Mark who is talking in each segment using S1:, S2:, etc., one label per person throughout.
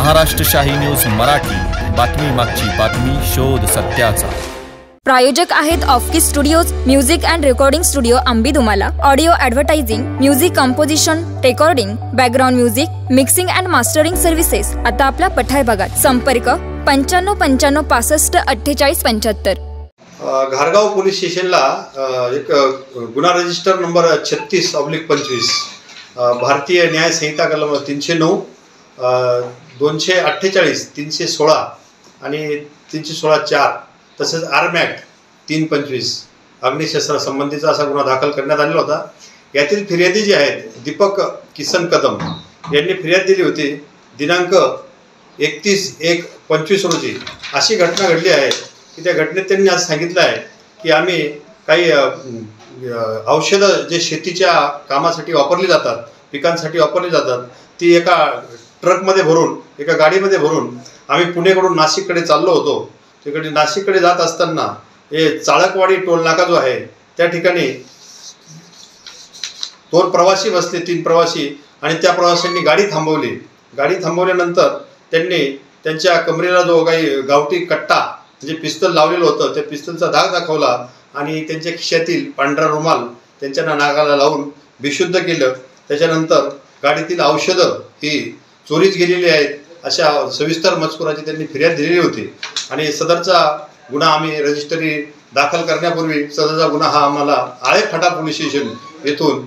S1: महाराष्ट्र शाही न्यूज मराठी, बातमी मागची बातमी, शोध सत्याचा।
S2: प्रायोजक आहेत Offkey studios, music and recording studio Ambidumala, audio advertising, music composition, recording, background music, mixing and mastering services. आता आपला पठार भागात संपर्क 95 95 65 48 75।
S3: घारगाव पोलीस स्टेशनला एक गुन्हा रजिस्टर नंबर 36/25 भारतीय न्याय संहिता कलम 309, 248, 316 आणि 316(4) तसेच आर्म ॲक्ट 325 अग्निशस्त्र संबंधीचा असा गुन्हा दाखल करण्यात आलेला होता। यातील फिर्यादी जे आहेत दीपक किसन कदम यांनी फिर्याद दिली होती दिनांक 31/1/25 रोजी। अशी घटना घडली आहे की त्या घटनेत त्यांनी आज सांगितलं आहे की आम्ही काही औषधं जे शेतीच्या कामासाठी वापरली जातात, पिकांसाठी वापरली जातात, ती एका ट्रकमध्ये भरून, एका गाडीमध्ये भरून आम्ही पुणेकडून नाशिककडे चाललो होतो। तिकडे नाशिककडे जात असताना हे चाळकवाडी टोल नाका जो आहे त्या ठिकाणी 2 प्रवासी बसले, 3 प्रवासी, आणि त्या प्रवाशांनी गाडी थांबवली। गाडी थांबवल्यानंतर त्यांनी त्यांच्या कमरेला जो काही गावठी कट्टा म्हणजे पिस्तल लावलेलं होतं त्या पिस्तलचा धाक दाखवला आणि त्यांच्या खिशातील पांढरा रुमाल त्यांच्या नाकाला लावून बेशुद्ध केलं। त्याच्यानंतर गाडीतील औषधं ही चोरीस गेलेली आहेत अशा सविस्तर मजकुराची त्यांनी फिर्याद दिलेली होती आणि सदरचा गुन्हा आम्ही रजिस्ट्री दाखल करण्यापूर्वी सदरचा गुन्हा हा आम्हाला आळेफाटा पोलीस स्टेशन येथून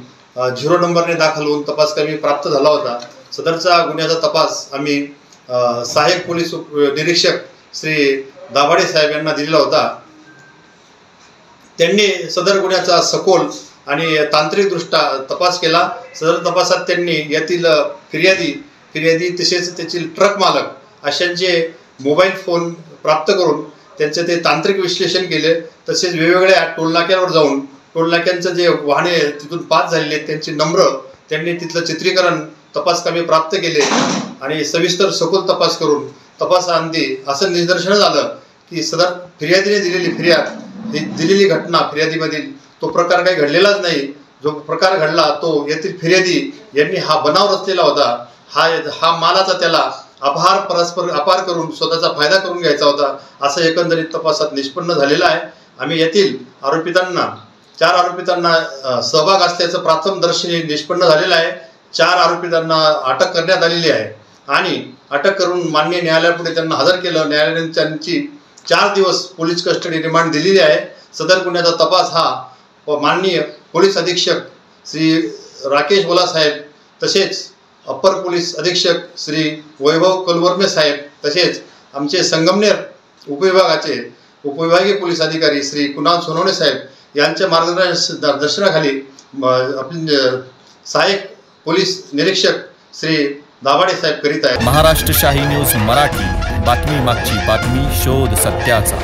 S3: 0 नंबरने दाखल होऊन तपास कमी प्राप्त झाला होता। सदरचा गुन्ह्याचा तपास आम्ही सहाय्यक पोलीस निरीक्षक श्री दाभाडे साहेब यांना दिलेला होता। त्यांनी सदर गुन्ह्याचा सखोल आणि तांत्रिकदृष्ट्या तपास केला। सदर तपासात त्यांनी यातील फिर्यादी तसेच त्यातील ट्रक मालक अशांचे मोबाईल फोन प्राप्त करून त्यांचे ते तांत्रिक विश्लेषण केले। तसेच वेगवेगळ्या टोलनाक्यावर जाऊन टोलनाक्यांचं जे वाहने तिथून पास झालेले आहेत त्यांचे नंबर त्यांनी तिथलं चित्रीकरण तपास कामी प्राप्त केले आणि सविस्तर सखोल तपास करून तपासाअंती असं निदर्शनास आलं की सदर फिर्यादीने दिलेली घटना फिर्यादीमधील तो प्रकार काही घडलेलाच नाही। जो प्रकार घडला तो येथील फिर्यादी यांनी हा बनाव रचलेला होता। हा मालाचा त्याला अपार करून स्वतःचा फायदा करून घ्यायचा होता असं एकंदरीत तपासात निष्पन्न झालेलं आहे। आम्ही येथील 4 आरोपितांना सहभाग असल्याचं प्राथमदर्शनी निष्पन्न झालेलं आहे। 4 आरोपितांना अटक करण्यात आलेली आहे आणि अटक करून माननीय न्यायालयापुढे त्यांना हजर केलं। न्यायालयाने त्यांची 4 दिवस पोलीस कस्टडी रिमांड दिलेली आहे। सदर गुन्ह्याचा तपास हा माननीय पोलीस अधीक्षक श्री राकेश बोला साहेब, तसेच अप्पर पोलीस अधीक्षक श्री वैभव कलवर्मे साहेब, तसेच आमचे संगमनेर उपविभागाचे उपविभागीय पोलीस अधिकारी श्री कुणाल सोनवणे साहेब यांच्या मार्गदर्शनाखाली आपले सहाय्यक पोलीस निरीक्षक श्री दाभाडे साहेब करीत आहेत।
S1: महाराष्ट्र शाही न्यूज मराठी, बातमी मागची बातमी, शोध सत्याचा।